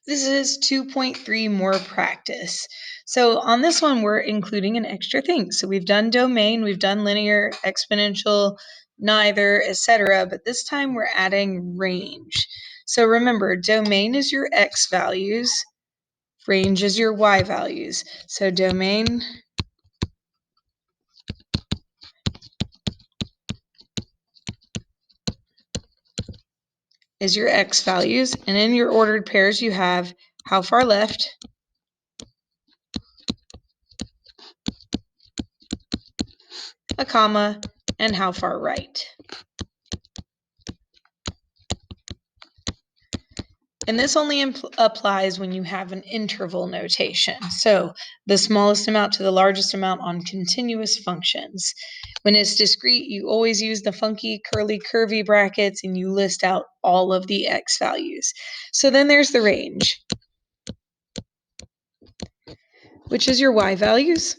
This is 2.3 more practice. So on this one, we're including an extra thing. So we've done domain, we've done linear, exponential, neither, etc. But this time we're adding range. So remember, domain is your x values, range is your y values. So domain is your x values, and in your ordered pairs you have how far left, a comma, and how far right. And this only applies when you have an interval notation. So the smallest amount to the largest amount on continuous functions. When it's discrete, you always use the funky curly curvy brackets and you list out all of the x values. So then there's the range, which is your y values.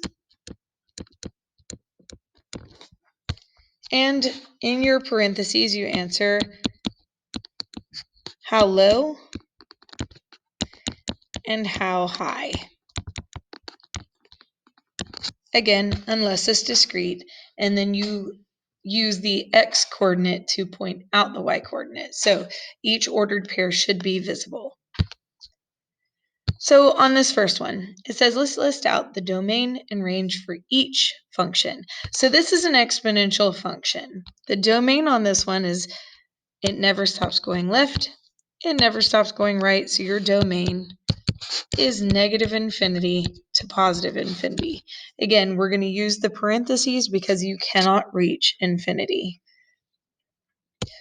And in your parentheses, you answer how low and how high. Again, unless it's discrete, and then you use the x coordinate to point out the y coordinate. So each ordered pair should be visible. So on this first one, it says let's list out the domain and range for each function. So this is an exponential function. The domain on this one is it never stops going left, it never stops going right, so your domain is negative infinity to positive infinity. Again, we're going to use the parentheses because you cannot reach infinity.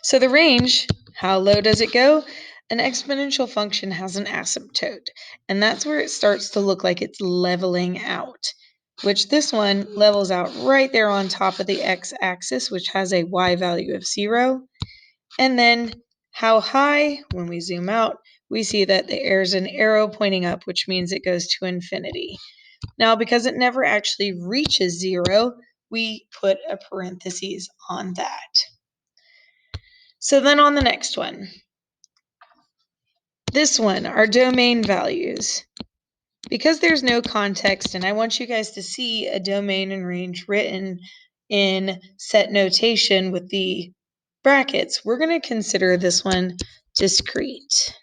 So the range, how low does it go? An exponential function has an asymptote, and that's where it starts to look like it's leveling out, which this one levels out right there on top of the x-axis, which has a y value of 0. And then how high, when we zoom out, we see that there's an arrow pointing up, which means it goes to infinity. Now, because it never actually reaches 0, we put a parentheses on that. So then on the next one, this one, our domain values. Because there's no context, and I want you guys to see a domain and range written in set notation with the brackets, we're going to consider this one discrete.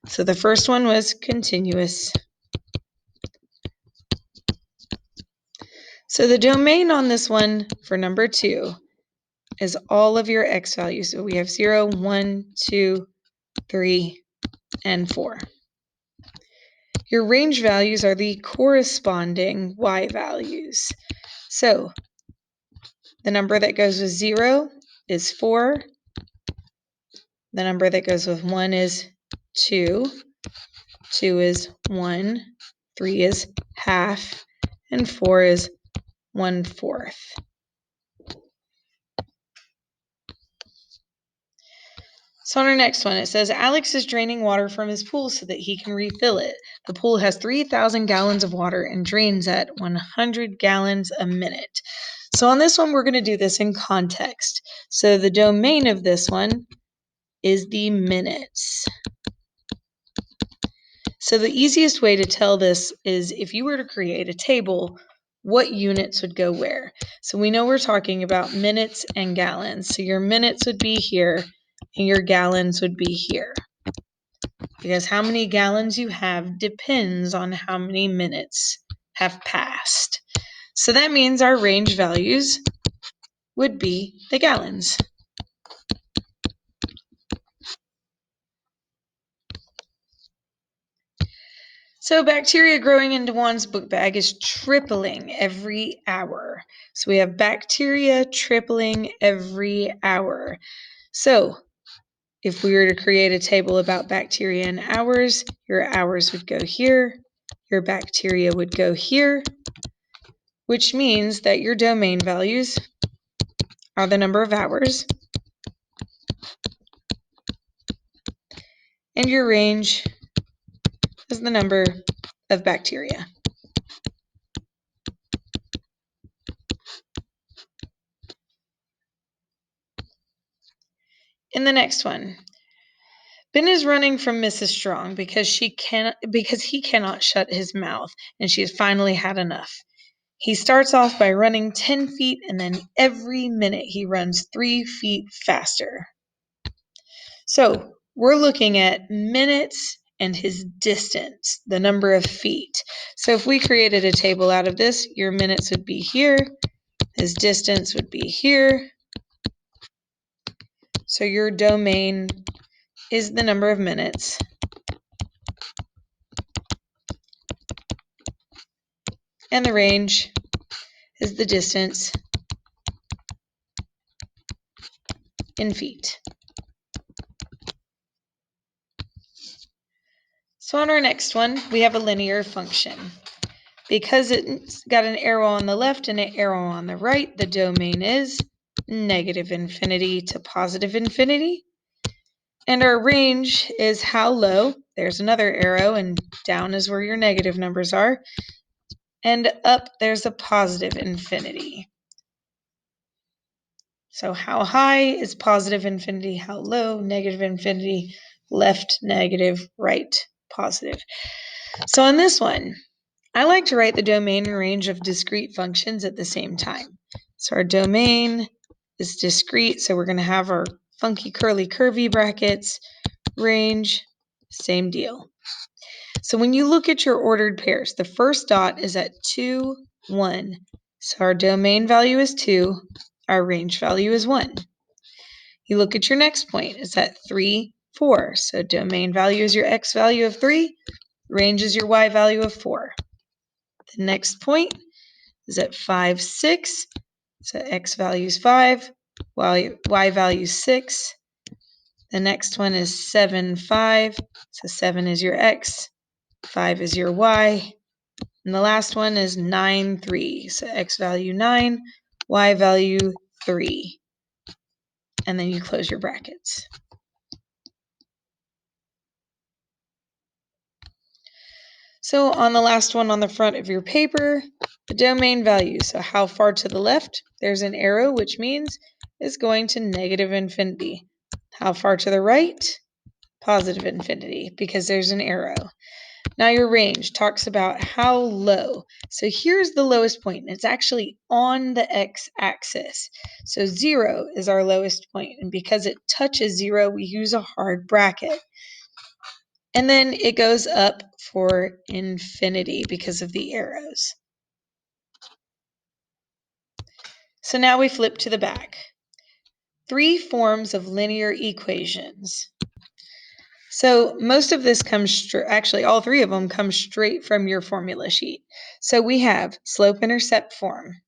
So the first one was continuous. So the domain on this one for number 2 is all of your x values. So we have 0, 1, 2, 3, and 4. Your range values are the corresponding y values. So the number that goes with 0 is 4. The number that goes with 1 is 2. 2 is 1. 3 is half. And 4 is 1/4. So on our next one, it says Alex is draining water from his pool so that he can refill it. The pool has 3,000 gallons of water and drains at 100 gallons a minute. So on this one, we're going to do this in context. So the domain of this one is the minutes. So the easiest way to tell this is if you were to create a table, what units would go where? So we know we're talking about minutes and gallons. So your minutes would be here and your gallons would be here. Because how many gallons you have depends on how many minutes have passed. So that means our range values would be the gallons. So bacteria growing into Juan's book bag is tripling every hour. So we have bacteria tripling every hour. So if we were to create a table about bacteria in hours, your hours would go here, your bacteria would go here, which means that your domain values are the number of hours, and your range is the number of bacteria. In the next one, Ben is running from Mrs. Strong because he cannot shut his mouth, and she has finally had enough. He starts off by running 10 feet, and then every minute he runs 3 feet faster. So we're looking at minutes and his distance, the number of feet. So if we created a table out of this, your minutes would be here, his distance would be here. So your domain is the number of minutes. And the range is the distance in feet. So on our next one, we have a linear function. Because it's got an arrow on the left and an arrow on the right, the domain is negative infinity to positive infinity. And our range is how low. There's another arrow, and down is where your negative numbers are. And up, there's a positive infinity. So how high is positive infinity? How low? Negative infinity. Left, negative. Right, positive. So on this one, I like to write the domain and range of discrete functions at the same time. So our domain is discrete, so we're going to have our funky curly curvy brackets. Range, same deal. So when you look at your ordered pairs, the first dot is at 2, 1. So our domain value is 2, our range value is 1. You look at your next point, it's at 3, 4. So domain value is your x value of 3, range is your y value of 4. The next point is at 5, 6. So x value is 5, y value is 6. The next one is 7, 5. So 7 is your x, 5 is your y. And the last one is 9, 3. So x value 9, y value 3. And then you close your brackets. So on the last one on the front of your paper, the domain value. So how far to the left? There's an arrow, which means it's going to negative infinity. How far to the right? Positive infinity, because there's an arrow. Now your range talks about how low. So here's the lowest point, and it's actually on the x-axis. So 0 is our lowest point, and because it touches 0, we use a hard bracket. And then it goes up for infinity because of the arrows. So now we flip to the back. 3 forms of linear equations. So most of this comes actually all 3 of them come straight from your formula sheet. So we have slope-intercept form.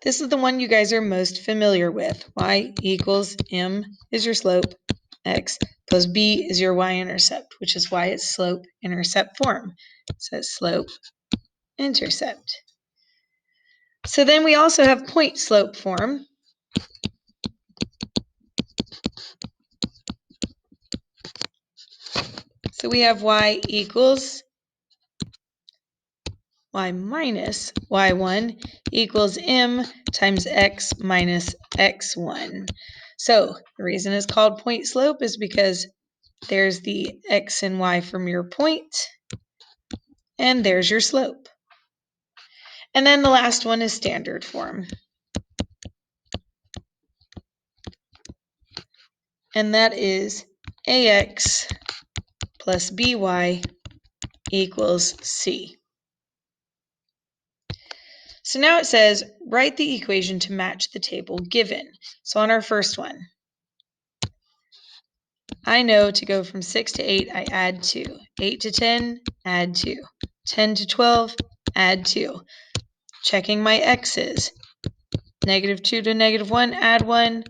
This is the one you guys are most familiar with. Y equals m is your slope, x plus b is your y-intercept, which is why it's slope-intercept form. It says slope-intercept. So then we also have point-slope form. So we have y equals y minus y1 equals m times x minus x1. So the reason it's called point slope is because there's the x and y from your point, and there's your slope. And then the last one is standard form. And that is ax plus by equals c. So now it says, write the equation to match the table given. So on our first one, I know to go from 6 to 8, I add 2. 8 to 10, add 2. 10 to 12, add 2. Checking my x's. Negative 2 to negative 1, add 1.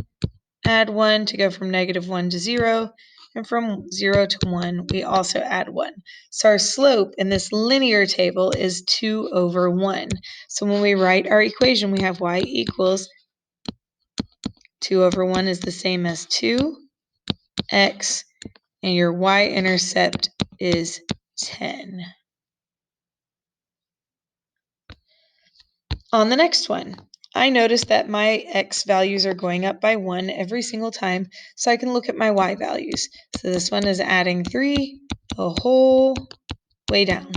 Add 1 to go from negative 1 to 0. And from 0 to 1, we also add 1. So our slope in this linear table is 2 over 1. So when we write our equation, we have y equals 2 over 1 is the same as 2, x, and your y-intercept is 10. On the next one, I notice that my x values are going up by 1 every single time, so I can look at my y values. So this one is adding 3 the whole way down.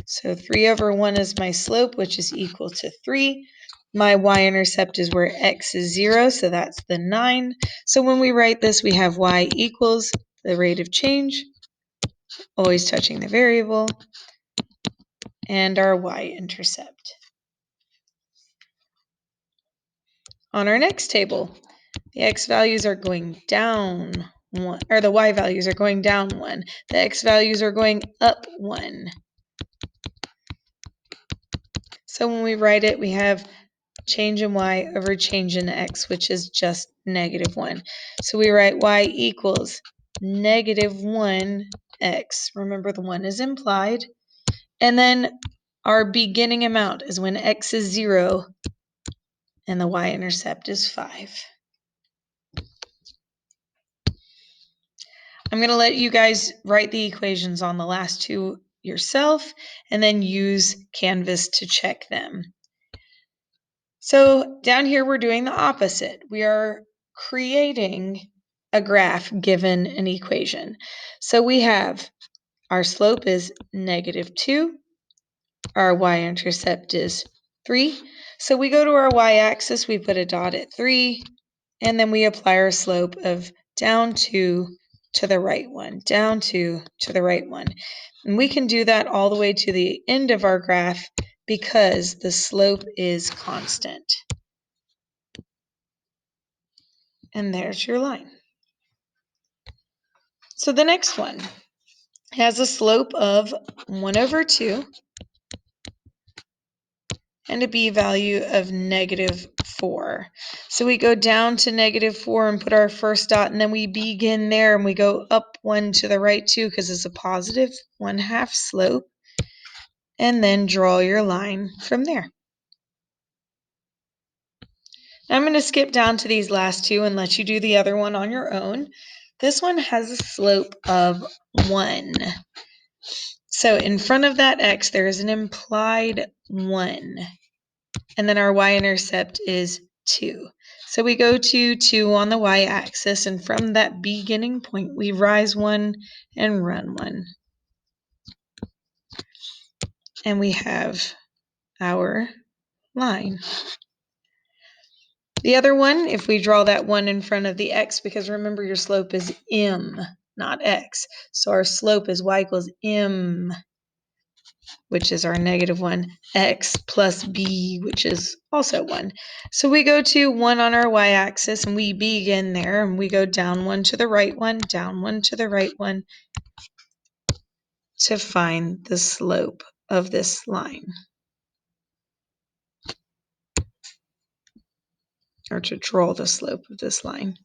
So 3 over 1 is my slope, which is equal to 3. My y-intercept is where x is 0, so that's the 9. So when we write this, we have y equals the rate of change, always touching the variable, and our y-intercept. On our next table, the x values are going down 1, or the y values are going down 1. The x values are going up 1. So when we write it, we have change in y over change in x, which is just -1. So we write y equals -1x. Remember, the 1 is implied. And then our beginning amount is when x is 0 and the y-intercept is 5. I'm going to let you guys write the equations on the last two yourself and then use Canvas to check them. So down here, we're doing the opposite. We are creating a graph given an equation. So we have our slope is -2, our y-intercept is 3. So we go to our y-axis, we put a dot at 3, and then we apply our slope of down 2 to the right one, down 2 to the right one. And we can do that all the way to the end of our graph because the slope is constant. And there's your line. So the next one has a slope of 1 over 2 and a b value of -4. So we go down to -4 and put our first dot, and then we begin there and we go up 1 to the right 2 because it's a positive 1/2 slope, and then draw your line from there. Now I'm going to skip down to these last two and let you do the other one on your own. This one has a slope of 1. So in front of that x, there is an implied 1. And then our y-intercept is 2. So we go to 2 on the y-axis, and from that beginning point, we rise 1 and run 1. And we have our line. The other one, if we draw that 1 in front of the x, because remember your slope is m, not x. So our slope is y equals m, which is our -1, x plus b, which is also 1. So we go to 1 on our y-axis, and we begin there, and we go down 1 to the right one, down 1 to the right one, to find the slope of this line, or to draw the slope of this line.